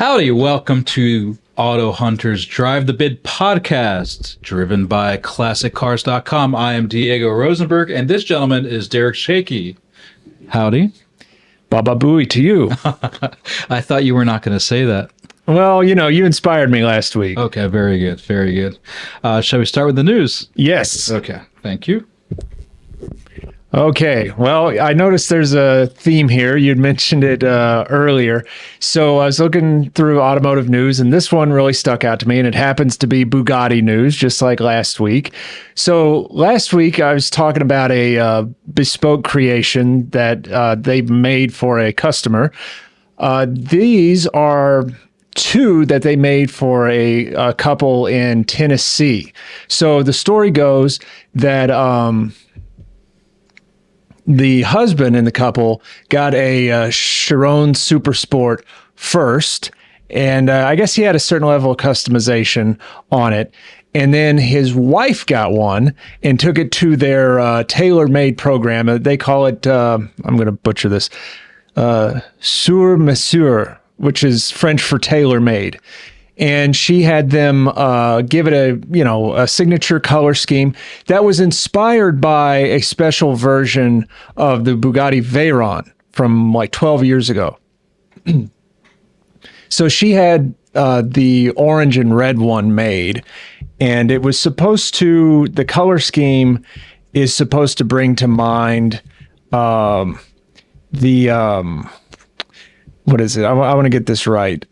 Howdy, welcome to AutoHunter's Drive the Bid podcast, driven by ClassicCars.com. I am Diego Rosenberg, and this gentleman is Derek Shiekhi. Howdy. Baba Booey to you. I thought you were not going to say that. Well, you inspired me last week. Okay, very good, very good. Shall we start with the news? Yes. Okay, thank you. Okay, well, I noticed there's a theme here. You'd mentioned it earlier. So I was looking through automotive news, and this one really stuck out to me, and it happens to be Bugatti news, just like last week. So last week, I was talking about a bespoke creation that they made for a customer. These are two that they made for a couple in Tennessee. So the story goes that the husband in the couple got a Chiron Super Sport first, and I guess he had a certain level of customization on it. And then his wife got one and took it to their tailor-made program. They call it, I'm going to butcher this, sur mesure, which is French for tailor-made. And she had them give it a signature color scheme that was inspired by a special version of the Bugatti Veyron from like 12 years ago. So she had the orange and red one made, and it was supposed to, the color scheme is supposed to bring to mind what is it? I want to get this right.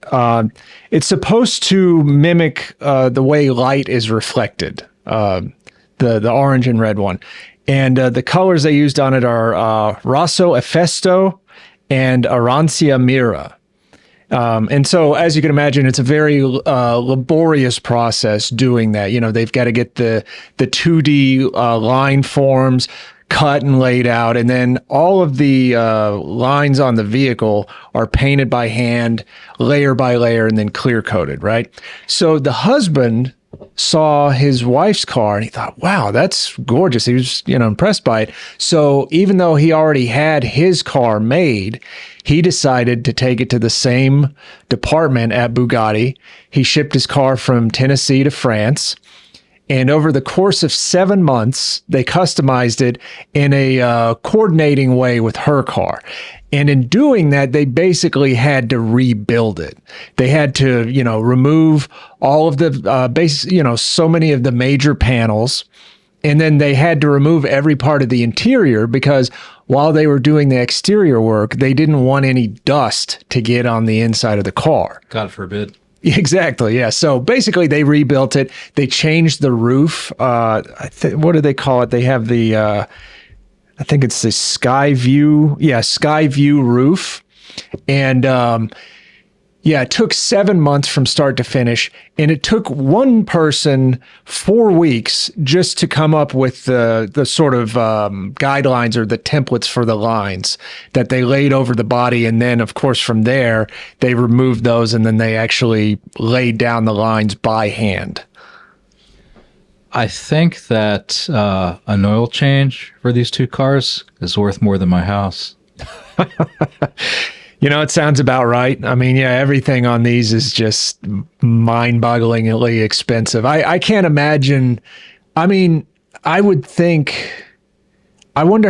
It's supposed to mimic the way light is reflected, the orange and red one. And the colors they used on it are Rosso Efesto and Arancia Mira. And so, as you can imagine, it's a very laborious process doing that. They've got to get the 2D line forms cut and laid out, and then all of the lines on the vehicle are painted by hand, layer by layer, and then clear coated, right? So the husband saw his wife's car and he thought, wow, that's gorgeous. He was, impressed by it. So even though he already had his car made, he decided to take it to the same department at Bugatti. He shipped his car from Tennessee to France. And over the course of 7 months, they customized it in a coordinating way with her car. And in doing that, they basically had to rebuild it. They had to, remove all of the so many of the major panels. And then they had to remove every part of the interior because while they were doing the exterior work, they didn't want any dust to get on the inside of the car. God forbid. Exactly. Yeah. So basically they rebuilt it. They changed the roof. What do they call it? They have the, I think it's the sky view. Yeah. Sky view roof. And, it took 7 months from start to finish. And it took one person 4 weeks just to come up with the sort of guidelines or the templates for the lines that they laid over the body. And then, of course, from there, they removed those and then they actually laid down the lines by hand. I think that an oil change for these two cars is worth more than my house. It sounds about right. I mean, everything on these is just mind-bogglingly expensive. I can't imagine. I mean, I wonder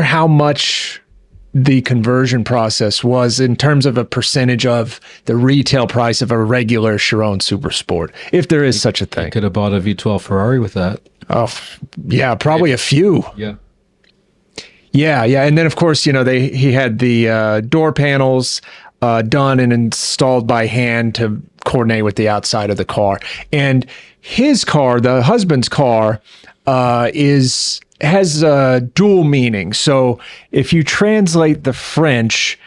how much the conversion process was in terms of a percentage of the retail price of a regular Chiron Super Sport, if there is such a thing. You could have bought a V12 Ferrari with that. Oh, yeah, probably a few. Yeah. Yeah. And then, of course, he had the door panels done and installed by hand to coordinate with the outside of the car. And his car, the husband's car, has a dual meaning. So if you translate the French,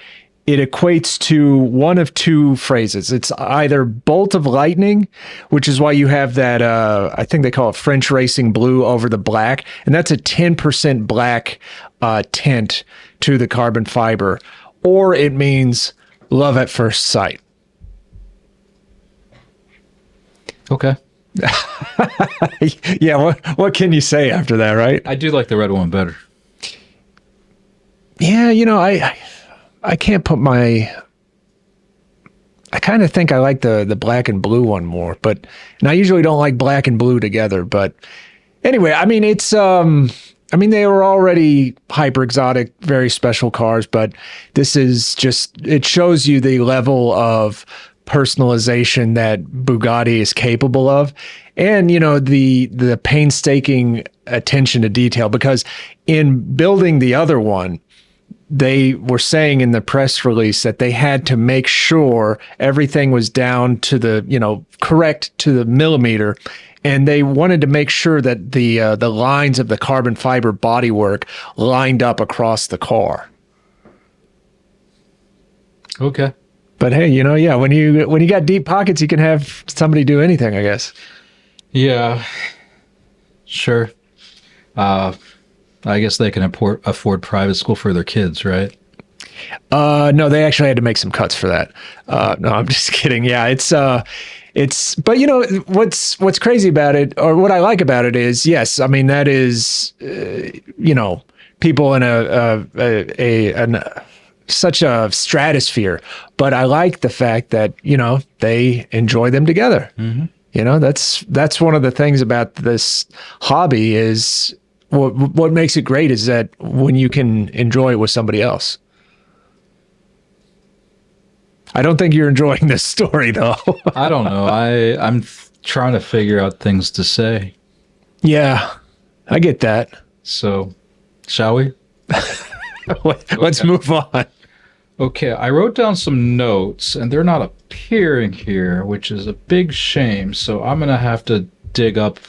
it equates to one of two phrases. It's either bolt of lightning, which is why you have that, I think they call it French racing blue over the black. And that's a 10% black tint to the carbon fiber. Or it means love at first sight. Okay. Yeah, what can you say after that, right? I do like the red one better. Yeah, I can't put my I kind of think I like the black and blue one more, and I usually don't like black and blue together. But anyway, I mean, they were already hyper exotic, very special cars, but this is just, it shows you the level of personalization that Bugatti is capable of. And, the painstaking attention to detail, because in building the other one, they were saying in the press release that they had to make sure everything was down to the, correct to the millimeter. And they wanted to make sure that the lines of the carbon fiber bodywork lined up across the car. Okay. But hey, when you got deep pockets, you can have somebody do anything, I guess. Yeah. Sure. I guess they can afford private school for their kids, right? No, they actually had to make some cuts for that. No, I'm just kidding. Yeah, but what's crazy about it, or what I like about it is, yes, I mean, that is, people in such a stratosphere, but I like the fact that, they enjoy them together. Mm-hmm. That's one of the things about this hobby is what makes it great is that when you can enjoy it with somebody else. I don't think you're enjoying this story, though. I don't know. I'm trying to figure out things to say. Yeah, I get that. So, shall we? Let's move on. Okay, I wrote down some notes, and they're not appearing here, which is a big shame. So I'm going to have to dig up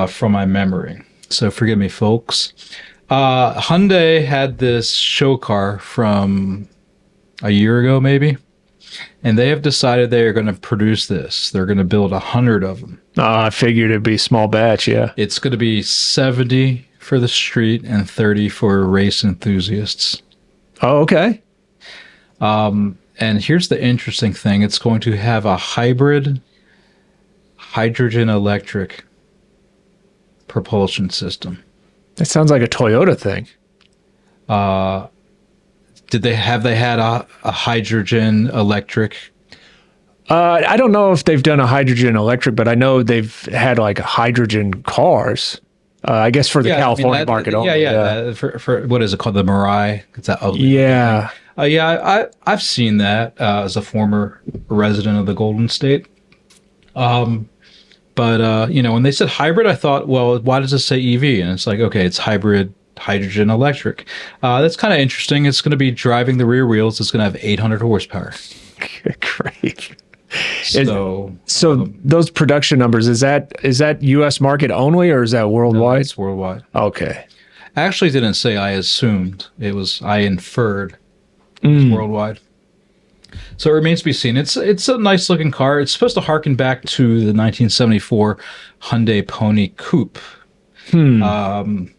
from my memory. So forgive me, folks. Hyundai had this show car from a year ago, maybe, and they have decided they are going to produce this. They're going to build 100 of them. I figured it'd be a small batch, yeah. It's going to be 70 for the street and 30 for race enthusiasts. Oh, okay. And here's the interesting thing. It's going to have a hybrid hydrogen electric propulsion system. That sounds like a Toyota thing. Have they had a hydrogen electric? I don't know if they've done a hydrogen electric, but I know they've had like hydrogen cars. I guess for the California market only. Yeah. For what is it called? The Mirai? It's that ugly. Yeah. I've seen that as a former resident of the Golden State. But when they said hybrid, I thought, well, why does it say EV? And it's like, okay, it's hybrid hydrogen electric. That's kind of interesting. It's going to be driving the rear wheels. It's going to have 800 horsepower. Great. So those production numbers, is that U.S. market only, or is that worldwide? No, it's worldwide. Okay. I actually didn't say I assumed. I inferred it's worldwide. So it remains to be seen. It's a nice looking car. It's supposed to harken back to the 1974 Hyundai Pony Coupe,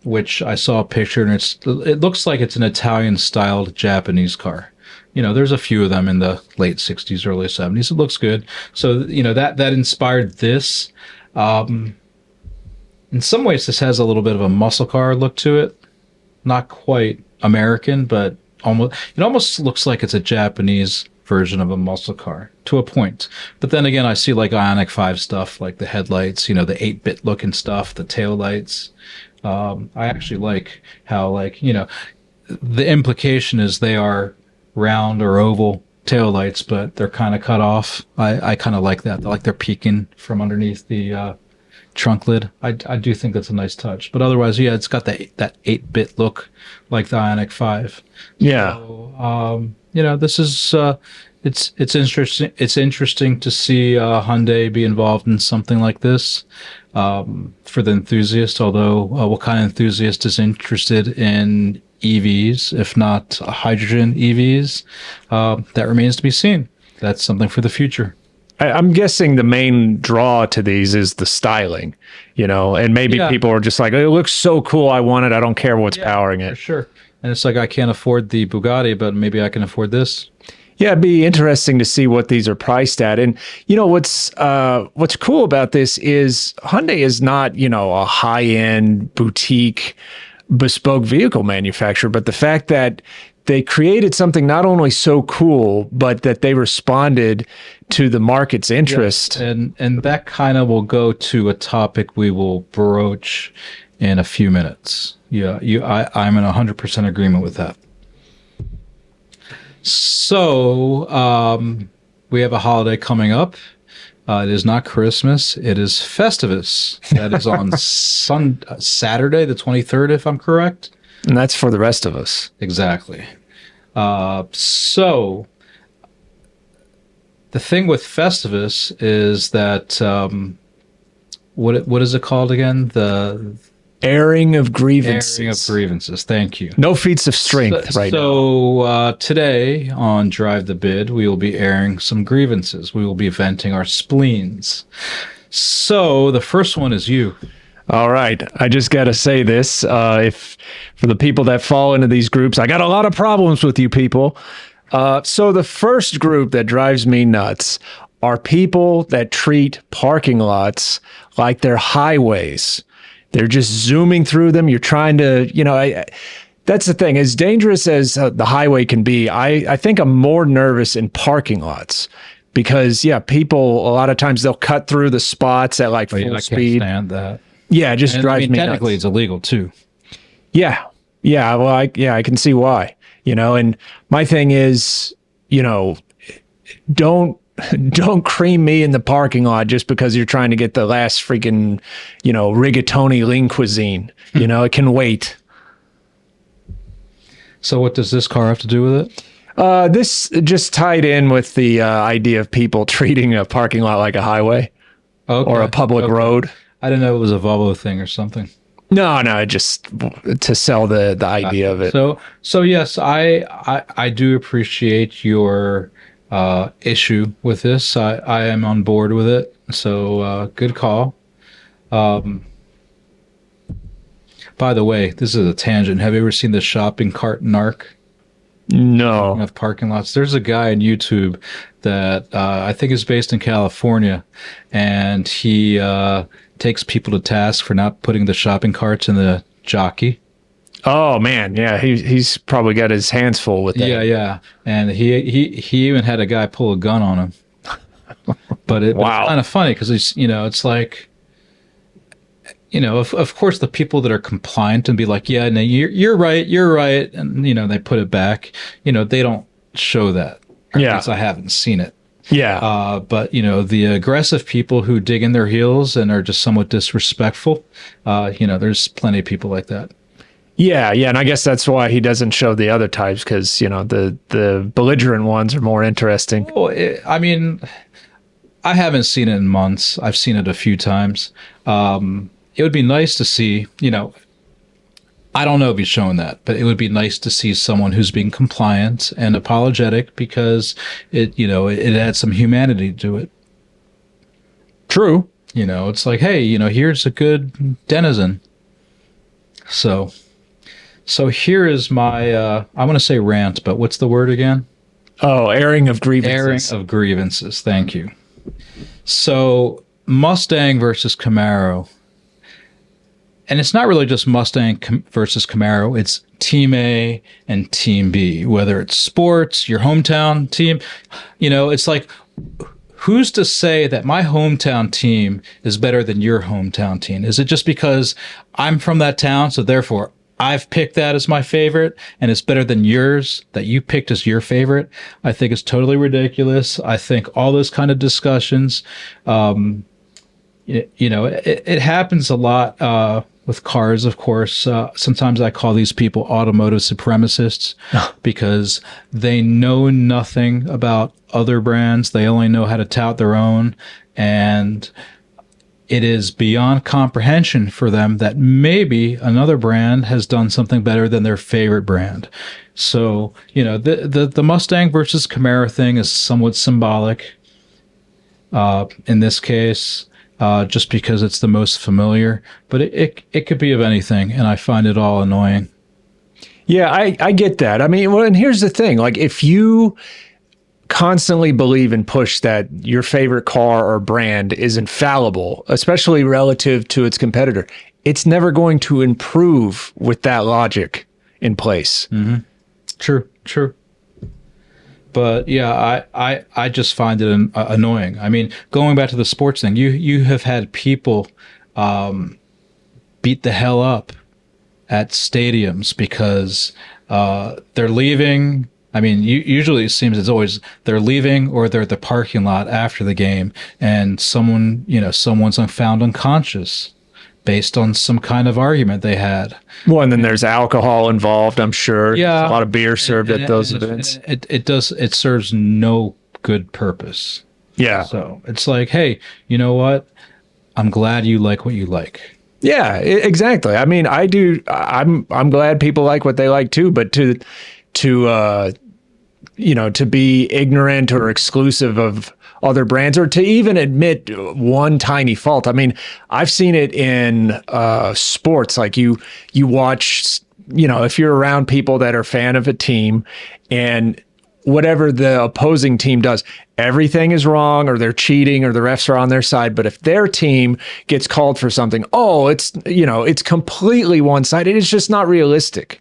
which I saw a picture, and it looks like it's an Italian styled Japanese car. There's a few of them in the late 60s, early 70s. It looks good. So, that inspired this. In some ways, this has a little bit of a muscle car look to it. Not quite American, but it almost looks like it's a Japanese version of a muscle car to a point. But then again, I see like Ioniq 5 stuff, like the headlights, the 8-bit looking stuff, the tail lights. I actually like how, the implication is they are round or oval tail lights, but they're kind of cut off. I kind of like that. They're peeking from underneath the trunk lid. I do think that's a nice touch. But otherwise, yeah, it's got that 8-bit look like the Ioniq 5. Yeah. So, this is it's interesting. It's interesting to see Hyundai be involved in something like this for the enthusiast. Although, what kind of enthusiast is interested in EVs, if not hydrogen EVs? That remains to be seen. That's something for the future. I'm guessing the main draw to these is the styling, and maybe people are just like, it looks so cool, I want it. I don't care what's powering it. For sure. And it's like, I can't afford the Bugatti, but maybe I can afford this. Yeah, it'd be interesting to see what these are priced at. And what's cool about this is Hyundai is not, a high-end boutique bespoke vehicle manufacturer, but the fact that they created something not only so cool, but that they responded to the market's interest. Yes, and that kind of will go to a topic we will broach in a few minutes. Yeah, I'm in 100% agreement with that. So we have a holiday coming up. It is not Christmas. It is Festivus. That is on Saturday, the 23rd, if I'm correct. And that's for the rest of us. Exactly. So the thing with Festivus is that what is it called again? The airing of grievances. Airing of grievances. Thank you. No feats of strength right now. So today on Drive the Bid, we will be airing some grievances. We will be venting our spleens. So the first one is you. All right. I just got to say this. If for the people that fall into these groups, I got a lot of problems with you people. So the first group that drives me nuts are people that treat parking lots like they're highways. They're just zooming through them. You're trying to, that's the thing. As dangerous as the highway can be, I think I'm more nervous in parking lots because, people, a lot of times they'll cut through the spots at like full speed. I can't stand that. Yeah, it just drives me technically nuts. It's illegal too. Yeah. Yeah. Well, I can see why, and my thing is, don't cream me in the parking lot just because you're trying to get the last freaking, rigatoni lean cuisine. It can wait. So what does this car have to do with it? This just tied in with the idea of people treating a parking lot like a highway or a public road. I didn't know it was a Volvo thing or something. No, just to sell the idea of it. So yes, I do appreciate your issue with this. I am on board with it. So good call. By the way, this is a tangent. Have you ever seen the shopping cart narc? No. Of parking lots. There's a guy on YouTube that I think is based in California, and he takes people to task for not putting the shopping carts in the jockey. Oh man, yeah, he's probably got his hands full with that. Yeah, and he even had a guy pull a gun on him. But it's kind of funny because he's it's like of course the people that are compliant and be like, yeah, no, you're right, and they put it back. They don't show that. Because I haven't seen it. Yeah. But the aggressive people who dig in their heels and are just somewhat disrespectful, there's plenty of people like that. Yeah, and I guess that's why he doesn't show the other types because the belligerent ones are more interesting. Well, I haven't seen it in months. I've seen it a few times. It would be nice to see. I don't know if he's showing that, but it would be nice to see someone who's being compliant and apologetic because it adds some humanity to it. True. It's like, hey, here's a good denizen. So here is my, I want to say rant, but what's the word again? Oh, airing of grievances. Airing of grievances. Thank you. So Mustang versus Camaro. And it's not really just Mustang versus Camaro. It's Team A and Team B, whether it's sports, your hometown team. It's like, who's to say that my hometown team is better than your hometown team? Is it just because I'm from that town, so therefore I've picked that as my favorite, and it's better than yours that you picked as your favorite? I think it's totally ridiculous. I think all those kind of discussions, it happens a lot with cars, of course. Sometimes I call these people automotive supremacists because they know nothing about other brands. They only know how to tout their own. And it is beyond comprehension for them that maybe another brand has done something better than their favorite brand. So, the Mustang versus Camaro thing is somewhat symbolic in this case. Just because it's the most familiar, but it could be of anything, and I find it all annoying. Yeah, I get that. I mean, well, and here's the thing: like, if you constantly believe and push that your favorite car or brand is infallible, especially relative to its competitor, it's never going to improve with that logic in place. Mm-hmm. True. True. But yeah, I just find it annoying. I mean, going back to the sports thing, you have had people beat the hell up at stadiums because they're leaving. I mean, usually it seems it's always they're leaving or they're at the parking lot after the game, and someone's found unconscious based on some kind of argument they had. Well, and then there's alcohol involved, I'm sure. Yeah, A lot of beer served at those events. It serves no good purpose. Yeah. So it's like, hey, you know what? I'm glad you like what you like. Yeah, exactly. I mean, I do. I'm glad people like what they like too. But to to be ignorant or exclusive of other brands, or to even admit one tiny fault. I mean, I've seen it in sports. Like you watch, if you're around people that are fan of a team, and whatever the opposing team does, everything is wrong, or they're cheating, or the refs are on their side. But if their team gets called for something, it's completely one-sided. It's just not realistic.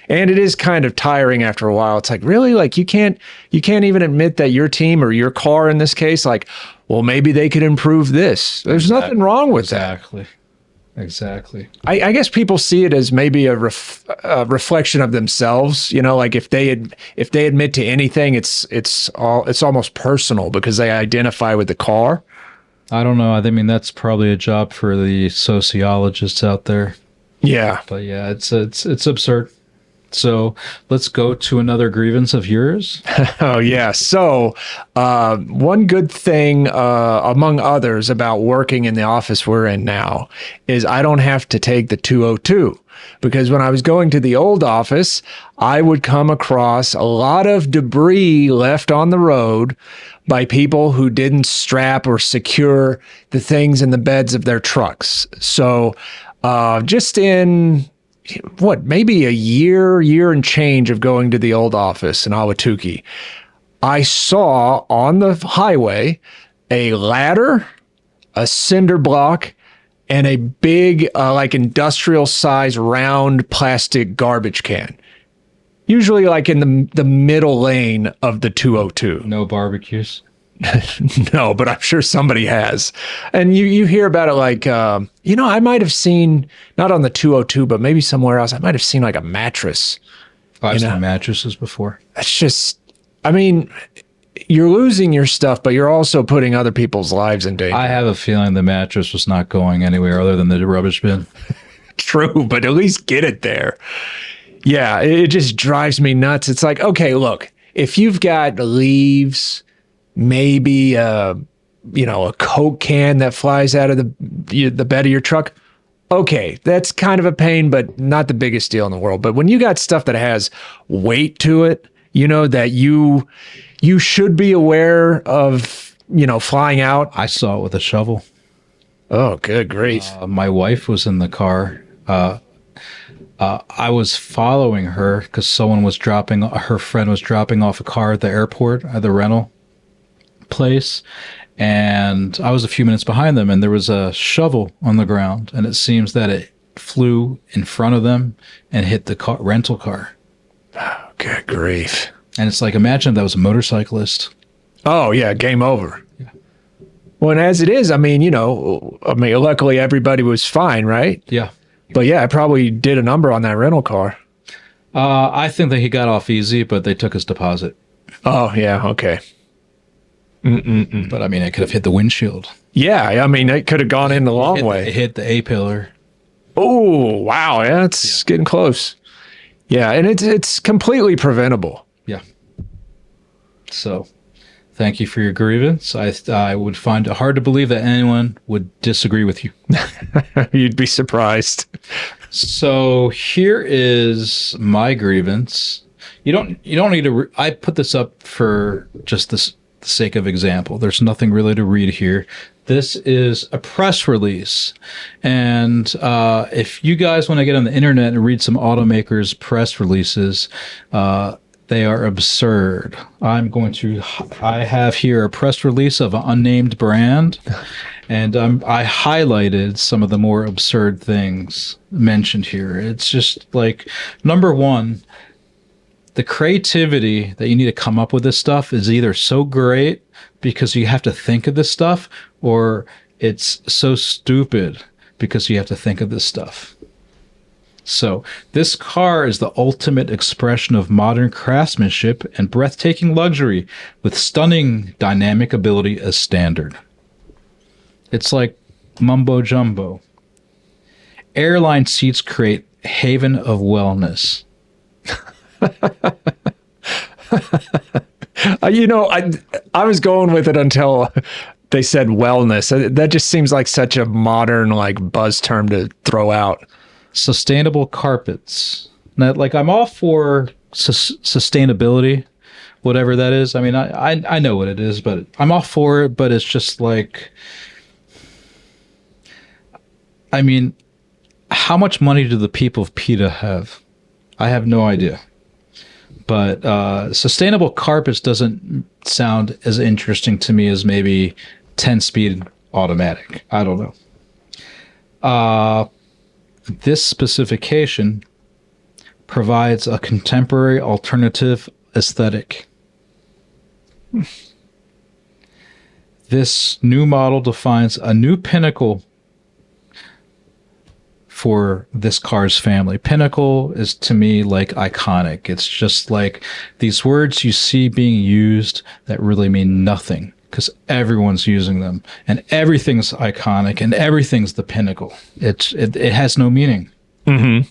And it is kind of tiring after a while. It's like, really? Like you can't even admit that your team, or your car in this case, like, well, maybe they could improve this. There's nothing wrong with that. Exactly. I guess people see it as maybe a reflection of themselves. Like if they admit to anything, it's almost personal because they identify with the car. I don't know. I mean, that's probably a job for the sociologists out there. Yeah. But yeah, it's absurd. So let's go to another grievance of yours. Oh, yeah. So one good thing, among others, about working in the office we're in now is I don't have to take the 202. Because when I was going to the old office, I would come across a lot of debris left on the road by people who didn't strap or secure the things in the beds of their trucks. So just in maybe a year and change of going to the old office in Ahwatukee, I saw on the highway a ladder, a cinder block, and a big, like industrial size round plastic garbage can. Usually like in the middle lane of the 202. No barbecues. No, but I'm sure somebody has. And you hear about it like, I might have seen, not on the 202, but maybe somewhere else, I might have seen like a mattress. I've seen mattresses before. That's just, I mean, you're losing your stuff, but you're also putting other people's lives in danger. I have a feeling the mattress was not going anywhere other than the rubbish bin. True, but at least get it there. Yeah, it just drives me nuts. It's like, okay, look, if you've got leaves, maybe a Coke can that flies out of the bed of your truck, okay, that's kind of a pain, but not the biggest deal in the world. But when you got stuff that has weight to it, that you should be aware of, flying out. I saw it with a shovel. Oh, good grief. My wife was in the car. I was following her because her friend was dropping off a car at the airport, at the rental place, and I was a few minutes behind them, and there was a shovel on the ground, and it seems that it flew in front of them and hit the rental car. Oh, good grief. And it's like, imagine if that was a motorcyclist. Oh, yeah, game over. Yeah. Well, and as it is, luckily everybody was fine, right? Yeah. But yeah, I probably did a number on that rental car. I think that he got off easy, but they took his deposit. Oh, yeah, okay. But I mean, it could have hit the windshield. Yeah, I mean, it could have gone in the long way. It hit the A-pillar. Oh, wow, yeah, it's getting close. Yeah, and it's completely preventable. Yeah. So, thank you for your grievance. I would find it hard to believe that anyone would disagree with you. You'd be surprised. So here is my grievance. You don't need to. I put this up for just the sake of example. There's nothing really to read here. This is a press release, and if you guys want to get on the internet and read some automakers' press releases, they are absurd. I have here a press release of an unnamed brand, and I highlighted some of the more absurd things mentioned here. It's just like, number one, the creativity that you need to come up with this stuff is either so great because you have to think of this stuff, or it's so stupid because you have to think of this stuff. So this car is the ultimate expression of modern craftsmanship and breathtaking luxury with stunning dynamic ability as standard. It's like mumbo jumbo. Airline seats create haven of wellness. I was going with it until they said wellness. That just seems like such a modern buzz term to throw out. Sustainable carpets. Now, I'm all for sustainability, whatever that is. I mean, I know what it is, but I'm all for it. But it's just I mean, how much money do the people of PETA have? I have no idea. But sustainable carpets doesn't sound as interesting to me as maybe 10-speed automatic. I don't know. This specification provides a contemporary alternative aesthetic. This new model defines a new pinnacle for this car's family. Pinnacle is to me iconic. It's just these words you see being used that really mean nothing because everyone's using them and everything's iconic and everything's the pinnacle. It has no meaning. Mm-hmm.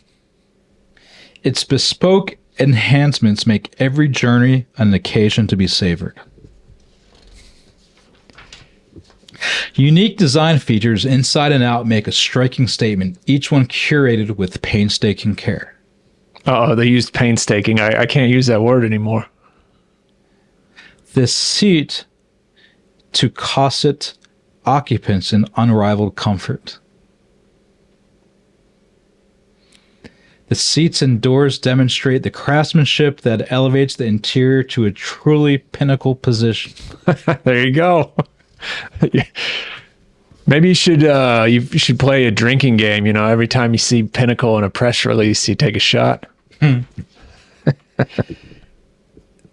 Its bespoke enhancements make every journey an occasion to be savored. Unique design features inside and out make a striking statement, each one curated with painstaking care. Uh-oh, they used painstaking. I can't use that word anymore. This seat to cosset occupants in unrivaled comfort. The seats and doors demonstrate the craftsmanship that elevates the interior to a truly pinnacle position. There you go. Maybe you should play a drinking game. Every time you see pinnacle in a press release, you take a shot.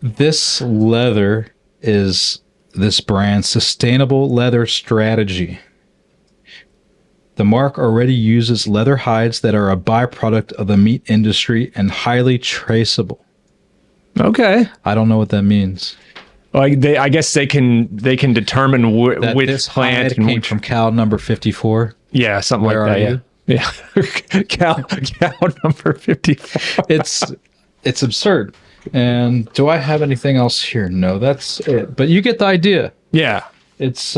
This leather is this brand's sustainable leather strategy. The mark already uses leather hides that are a byproduct of the meat industry and highly traceable. Okay. I don't know what that means. Well, I guess they can determine which this plant came from cow number 54. Yeah, something Where like that. are Yeah. cow number 54. It's absurd. And do I have anything else here? No, that's it. But you get the idea. Yeah. It's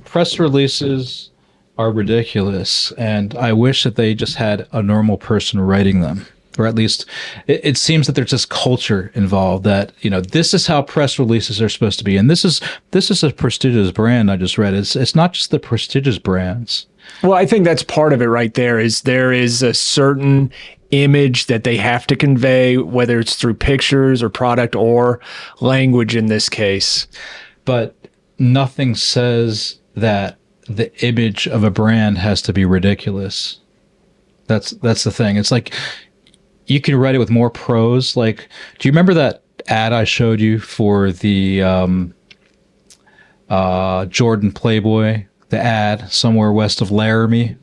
press releases are ridiculous, and I wish that they just had a normal person writing them. Or at least it seems that there's this culture involved that, this is how press releases are supposed to be. And this is a prestigious brand I just read. It's not just the prestigious brands. Well, I think that's part of it right there. There is a certain image that they have to convey, whether it's through pictures or product or language in this case. But nothing says that the image of a brand has to be ridiculous. That's the thing. It's you can write it with more prose. Do you remember that ad I showed you for the Jordan Playboy? The ad somewhere west of Laramie.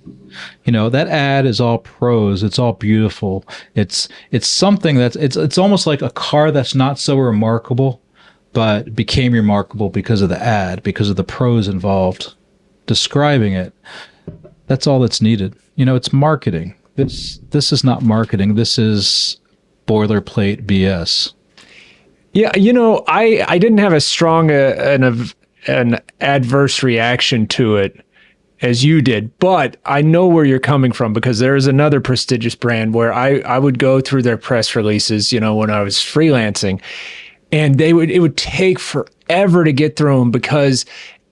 That ad is all prose. It's all beautiful. It's something it's almost like a car that's not so remarkable, but became remarkable because of the ad, because of the prose involved describing it. That's all that's needed. It's marketing. This is not marketing. This is boilerplate BS. Yeah, I didn't have as strong an adverse reaction to it as you did, but I know where you're coming from because there is another prestigious brand where I would go through their press releases, when I was freelancing, and it would take forever to get through them because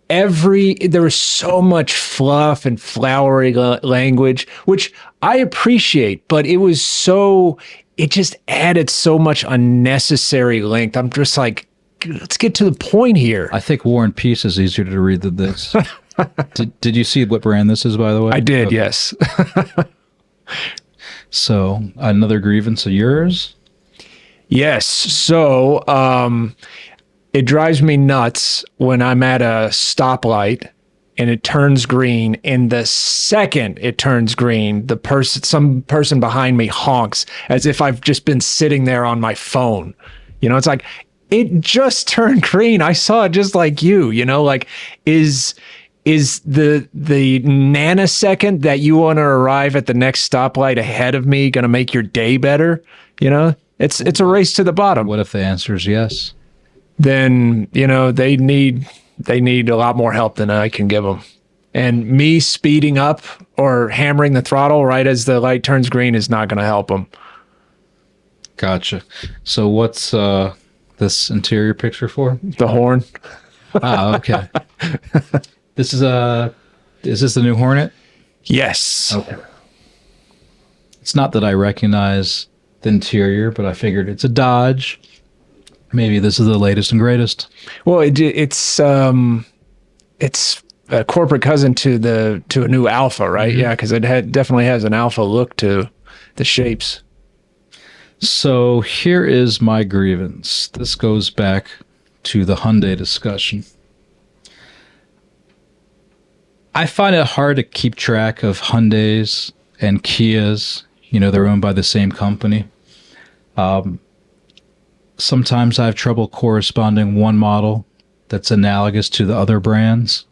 there was so much fluff and flowery language, which I appreciate, but it just added so much unnecessary length. I'm just let's get to the point here. I think War and Peace is easier to read than this. Did you see what brand this is, by the way? I did, yes. So, another grievance of yours? Yes. So it drives me nuts when I'm at a stoplight and it turns green. And the second it turns green, some person behind me honks as if I've just been sitting there on my phone. It's like, it just turned green. I saw it just like you, like is the nanosecond that you want to arrive at the next stoplight ahead of me going to make your day better? It's a race to the bottom. What if the answer is yes? Then they need a lot more help than I can give them. And me speeding up or hammering the throttle right as the light turns green is not going to help them. Gotcha. So what's this interior picture for? The horn. Okay. Is this the new Hornet? Yes. Okay. It's not that I recognize the interior, but I figured it's a Dodge. Maybe this is the latest and greatest. Well, it's a corporate cousin to a new Alpha, right? Mm-hmm. Yeah, because it definitely has an Alpha look to the shapes. So here is my grievance. This goes back to the Hyundai discussion. I find it hard to keep track of Hyundais and Kias. They're owned by the same company. Sometimes I have trouble corresponding one model that's analogous to the other brands.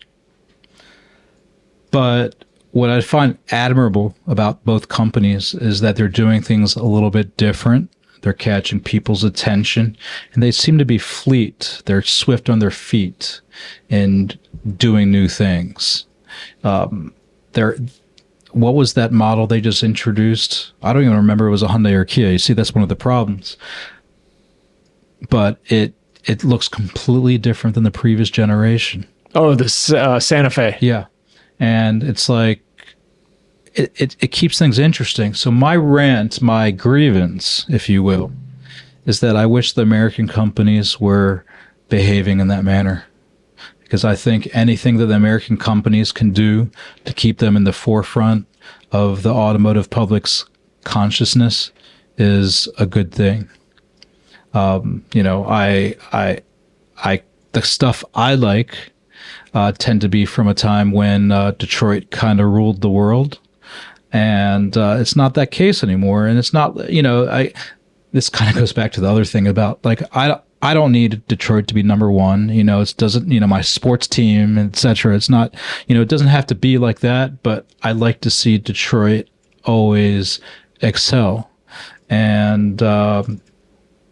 But what I find admirable about both companies is that they're doing things a little bit different. They're catching people's attention, and they seem to be fleet. They're swift on their feet and doing new things. What was that model they just introduced? I don't even remember if it was a Hyundai or Kia. You see, that's one of the problems. But it looks completely different than the previous generation. Oh, the Santa Fe. Yeah. And it's like, it keeps things interesting. So my rant, my grievance, if you will, is that I wish the American companies were behaving in that manner. Because I think anything that the American companies can do to keep them in the forefront of the automotive public's consciousness is a good thing. The stuff I like tend to be from a time when Detroit kind of ruled the world, and it's not that case anymore. And it's not, this kind of goes back to the other thing about I don't need Detroit to be number one. It doesn't, my sports team, etc. It's not, it doesn't have to be like that, but I like to see Detroit always excel. And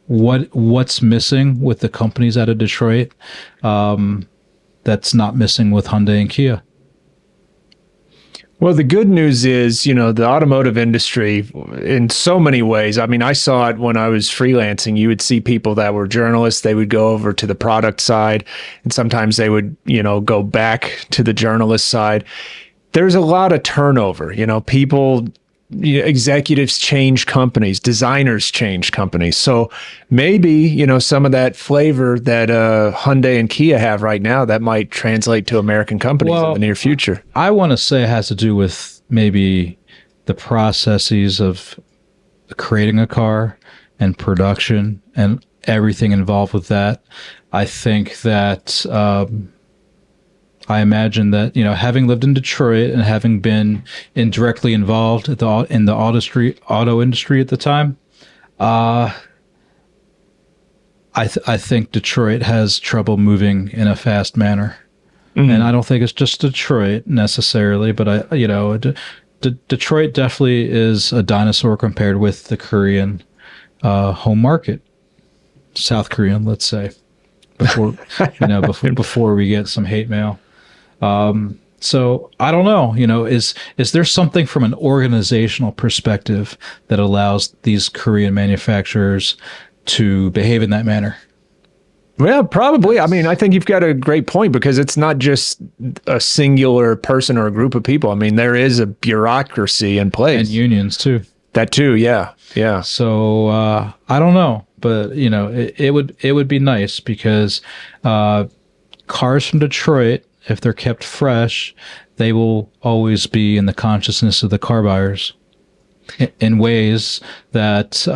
what's missing with the companies out of Detroit that's not missing with Hyundai and Kia? Well, the good news is, the automotive industry in so many ways. I mean, I saw it when I was freelancing. You would see people that were journalists. They would go over to the product side, and sometimes they would, go back to the journalist side. There's a lot of turnover. People, executives change companies, designers change companies. So maybe, some of that flavor that Hyundai and Kia have right now, that might translate to American companies in the near future. I want to say it has to do with maybe the processes of creating a car and production and everything involved with that. I think that I imagine that, having lived in Detroit and having been indirectly involved in the auto industry at the time, I think Detroit has trouble moving in a fast manner. Mm-hmm. And I don't think it's just Detroit necessarily, but Detroit definitely is a dinosaur compared with the Korean home market, South Korean, let's say, before we get some hate mail. So I don't know, is there something from an organizational perspective that allows these Korean manufacturers to behave in that manner? Well, probably. I mean, I think you've got a great point, because it's not just a singular person or a group of people. I mean, there is a bureaucracy in place. And unions too. That too. Yeah. Yeah. So, I don't know, but it would be nice, because, cars from Detroit, if they're kept fresh, they will always be in the consciousness of the car buyers. in ways that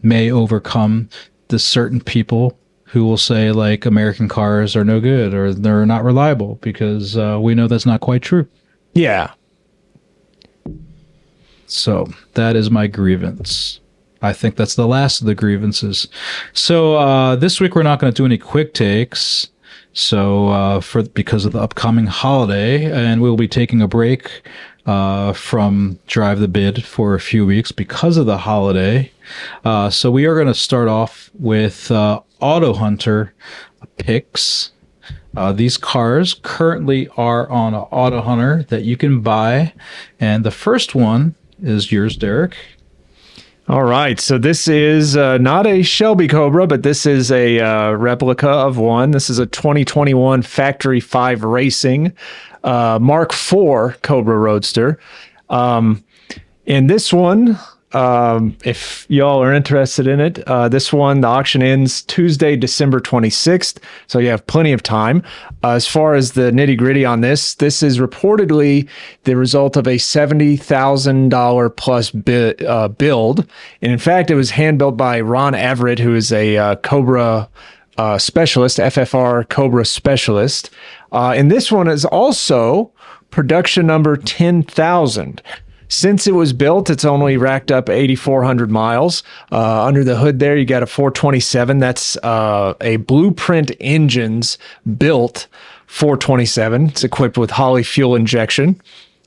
may overcome the certain people who will say like American cars are no good or they're not reliable, because we know that's not quite true. Yeah. So that is my grievance. I think that's the last of the grievances. So this week we're not going to do any quick takes. So because of the upcoming holiday, and we'll be taking a break from Drive the Bid for a few weeks because of the holiday. So we are going to start off with AutoHunter picks. These cars currently are on AutoHunter that you can buy, and the first one is yours, Derek. All right. So this is not a Shelby Cobra, but this is a replica of one. This is a 2021 Factory 5 Racing Mark IV Cobra Roadster. In this one, if y'all are interested in it, this one, the auction ends Tuesday, December 26th. So you have plenty of time. As far as the nitty gritty on this is reportedly the result of a $70,000 plus build. And in fact, it was hand built by Ron Everett, who is a Cobra specialist, FFR Cobra specialist. And this one is also production number 10,000. Since it was built, it's only racked up 8,400 miles. Under the hood there, you got a 427. That's a Blueprint Engines built 427. It's equipped with Holley fuel injection.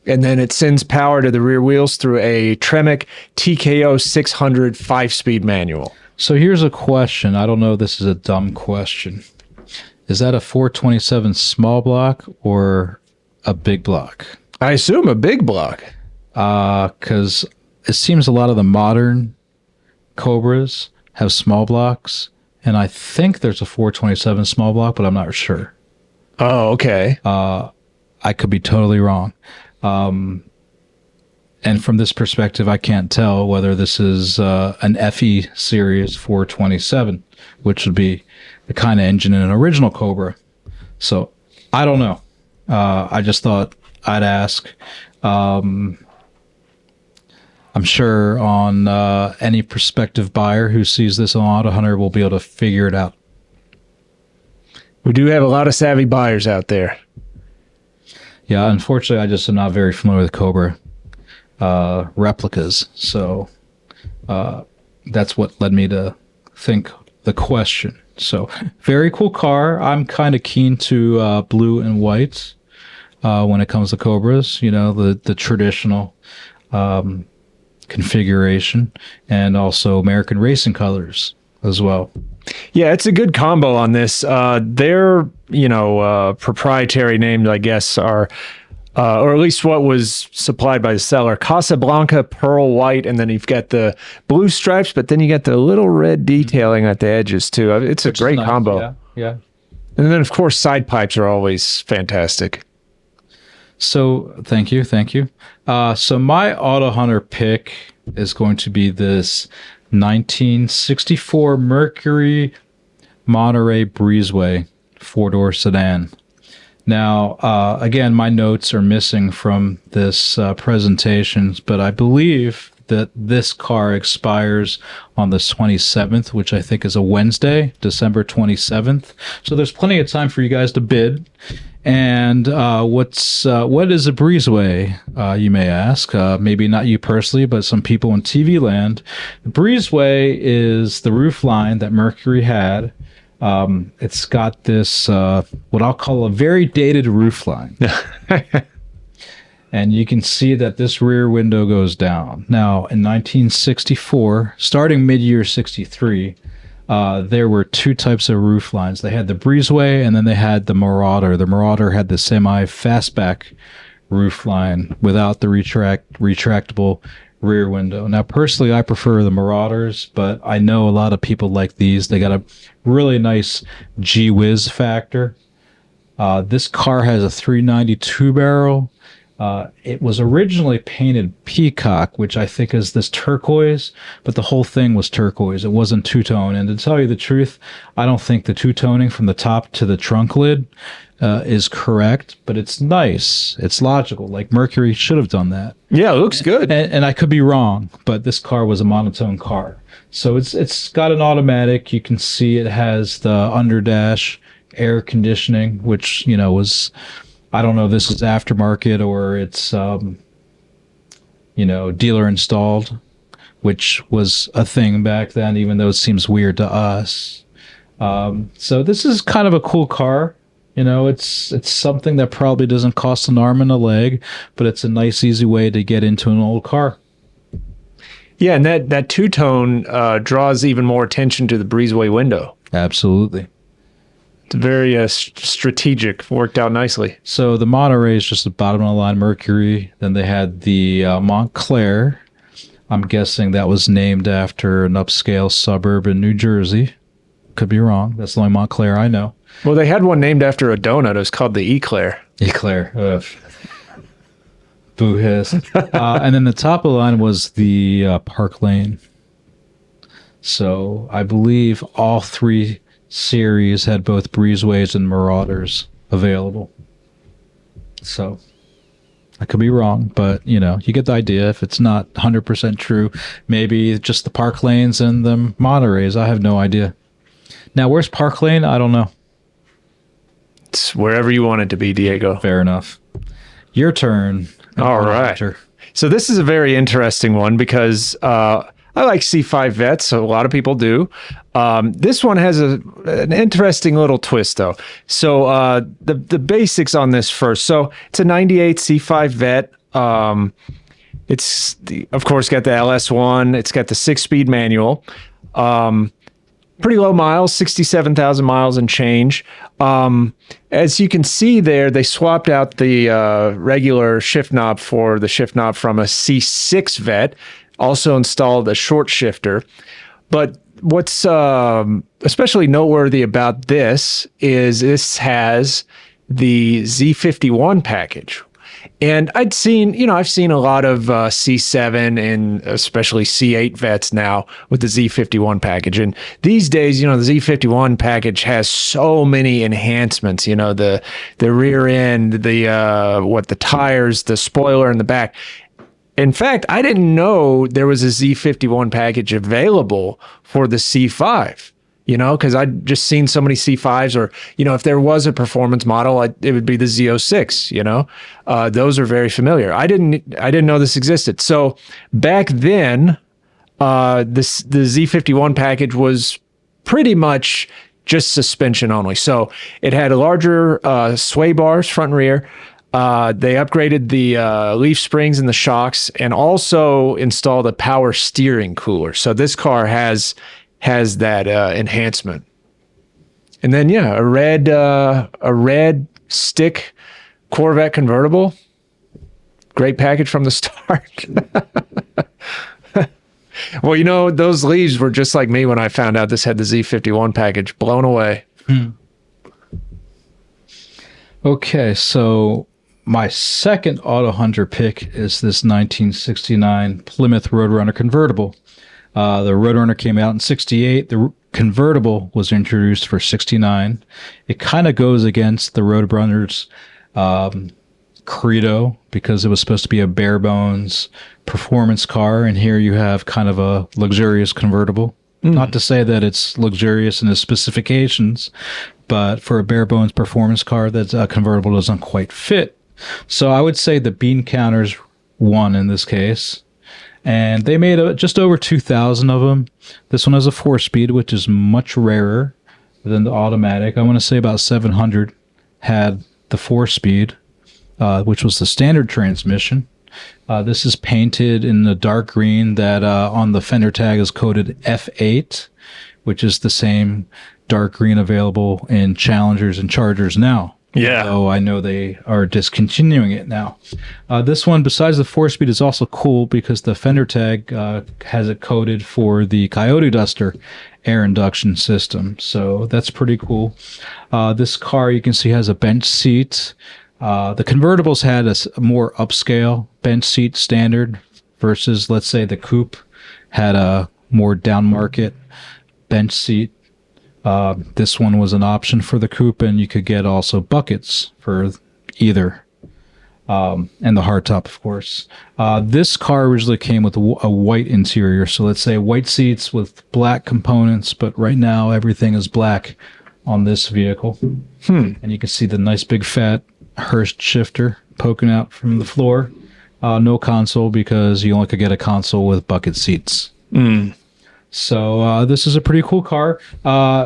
And then it sends power to the rear wheels through a Tremec TKO 600 5-speed manual. So here's a question. I don't know if this is a dumb question. Is that a 427 small block or a big block? I assume a big block. Because it seems a lot of the modern Cobras have small blocks, and I think there's a 427 small block, but I'm not sure. Oh, okay. I could be totally wrong. And from this perspective, I can't tell whether this is an FE series 427, which would be the kind of engine in an original Cobra. So I don't know. I just thought I'd ask. I'm sure on any prospective buyer who sees this on AutoHunter will be able to figure it out. We do have a lot of savvy buyers out there. Yeah, unfortunately, I just am not very familiar with Cobra replicas. So that's what led me to think the question. So very cool car. I'm kind of keen to blue and white when it comes to Cobras. You know, the traditional configuration, and also American racing colors as well. Yeah, it's a good combo on this. Their, proprietary names, I guess, are, or at least what was supplied by the seller, Casablanca Pearl White, and then you've got the blue stripes, but then you got the little red detailing at the edges too. It's a great combo. Yeah. And then, of course, side pipes are always fantastic. So thank you. So my AutoHunter pick is going to be this 1964 Mercury Monterey Breezeway 4-door sedan. Now, again, my notes are missing from this presentation, but I believe that this car expires on the 27th, which I think is a Wednesday, December 27th. So there's plenty of time for you guys to bid. And what is a breezeway, you may ask? Maybe not you personally, but some people in TV land. The breezeway is the roof line that Mercury had. It's got this, what I'll call a very dated roof line. And you can see that this rear window goes down. Now, in 1964, starting mid-year 63, there were two types of roof lines. They had the breezeway, and then they had the Marauder. The Marauder had the semi-fastback roof line without the retractable rear window. Now, personally, I prefer the Marauders, but I know a lot of people like these. They got a really nice gee whiz factor. This car has a 392 barrel. It was originally painted peacock, which I think is this turquoise, but the whole thing was turquoise. It wasn't two-tone. And to tell you the truth, I don't think the two-toning from the top to the trunk lid is correct, but it's nice. It's logical. Like Mercury should have done that. Yeah, it looks good. And I could be wrong, but this car was a monotone car. So it's got an automatic. You can see it has the underdash air conditioning, which, was... I don't know if this is aftermarket or it's, dealer installed, which was a thing back then, even though it seems weird to us. So this is kind of a cool car. It's something that probably doesn't cost an arm and a leg, but it's a nice, easy way to get into an old car. Yeah, and that two-tone draws even more attention to the breezeway window. Absolutely. Very strategic, worked out nicely. So the Monterey is just the bottom of the line Mercury. Then they had the Montclair. I'm guessing that was named after an upscale suburb in New Jersey. Could be wrong. That's the only Montclair I know. Well, they had one named after a donut. It was called the Eclair. Eclair. Boo hiss. And then the top of the line was the Park Lane. So I believe all three series had both breezeways and marauders available. So I could be wrong, but you get the idea. If it's not 100% true, maybe just the Park Lanes and the Monterey's. I have no idea. Now, where's Park Lane? I don't know. It's wherever you want it to be, Diego. Fair enough. Your turn. All right. So this is a very interesting one because I like C5 vets, so a lot of people do. This one has an interesting little twist, though. So the basics on this first. So it's a 98 C5 vet. Of course, got the LS1. It's got the 6-speed manual. Pretty low miles, 67,000 miles and change. As you can see there, they swapped out the regular shift knob for the shift knob from a C6 vet. Also installed a short shifter. But what's especially noteworthy about this is this has the Z51 package. And I've seen a lot of C7 and especially C8 vets now with the Z51 package. And these days, the Z51 package has so many enhancements, the rear end, the tires, the spoiler in the back. In fact, I didn't know there was a Z51 package available for the C5, because I'd just seen so many C5s, or, if there was a performance model, it would be the Z06, those are very familiar. I didn't know this existed. So back then, the Z51 package was pretty much just suspension only. So it had a larger sway bars, front and rear. They upgraded the leaf springs and the shocks, and also installed a power steering cooler. So this car has that enhancement. And then a red stick Corvette convertible. Great package from the start. Well, those leaves were just like me when I found out this had the Z51 package. Blown away. Okay, so my second AutoHunter pick is this 1969 Plymouth Roadrunner convertible. The Roadrunner came out in 68. The convertible was introduced for 69. It kind of goes against the Roadrunner's credo because it was supposed to be a bare bones performance car, and here you have kind of a luxurious convertible. Not to say that it's luxurious in its specifications, but for a bare bones performance car, that a convertible doesn't quite fit. So I would say the bean counters won in this case. And they made just over 2,000 of them. This one has a 4-speed, which is much rarer than the automatic. I want to say about 700 had the 4-speed, which was the standard transmission. This is painted in the dark green that on the fender tag is coded F8, which is the same dark green available in Challengers and Chargers now. Yeah. So I know they are discontinuing it now. This one, besides the 4-speed, is also cool because the fender tag has it coded for the Coyote Duster air induction system. So that's pretty cool. This car, you can see, has a bench seat. The convertibles had a more upscale bench seat standard versus, let's say, the coupe had a more down market bench seat. This one was an option for the coupe, and you could get also buckets for either, and the hardtop, of course. This car originally came with a white interior, so let's say white seats with black components, but right now everything is black on this vehicle. And you can see the nice big fat Hurst shifter poking out from the floor. No console because you only could get a console with bucket seats. So this is a pretty cool car.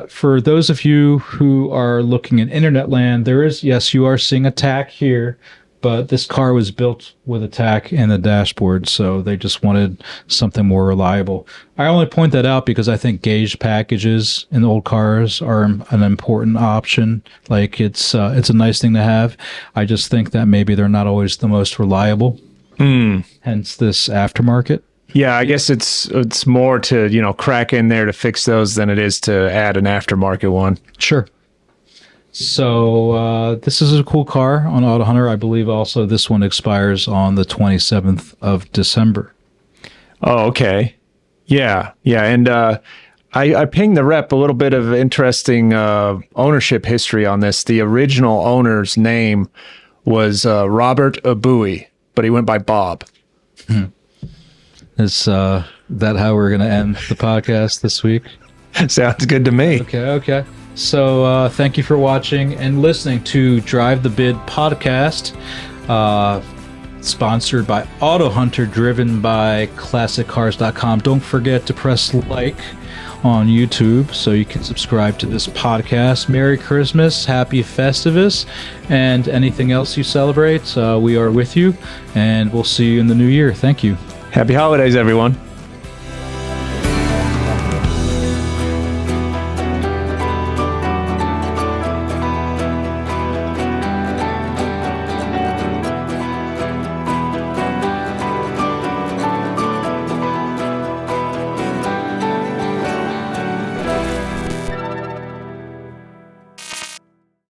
For those of you who are looking in internet land, yes, you are seeing a tack here, but this car was built with a tack in the dashboard, so they just wanted something more reliable. I only point that out because I think gauge packages in old cars are an important option. Like it's a nice thing to have. I just think that maybe they're not always the most reliable. Hence this aftermarket. Yeah, I guess it's more to, crack in there to fix those than it is to add an aftermarket one. Sure. So this is a cool car on AutoHunter. I believe also this one expires on the 27th of December. Oh, okay. Yeah. And I pinged the rep a little bit of interesting ownership history on this. The original owner's name was Robert Abui, but he went by Bob. Is that how we're going to end the podcast this week? Sounds good to me. Okay. So thank you for watching and listening to Drive the Bid podcast, sponsored by AutoHunter, driven by ClassicCars.com. Don't forget to press like on YouTube so you can subscribe to this podcast. Merry Christmas, Happy Festivus, and anything else you celebrate. We are with you, and we'll see you in the new year. Thank you. Happy holidays, everyone.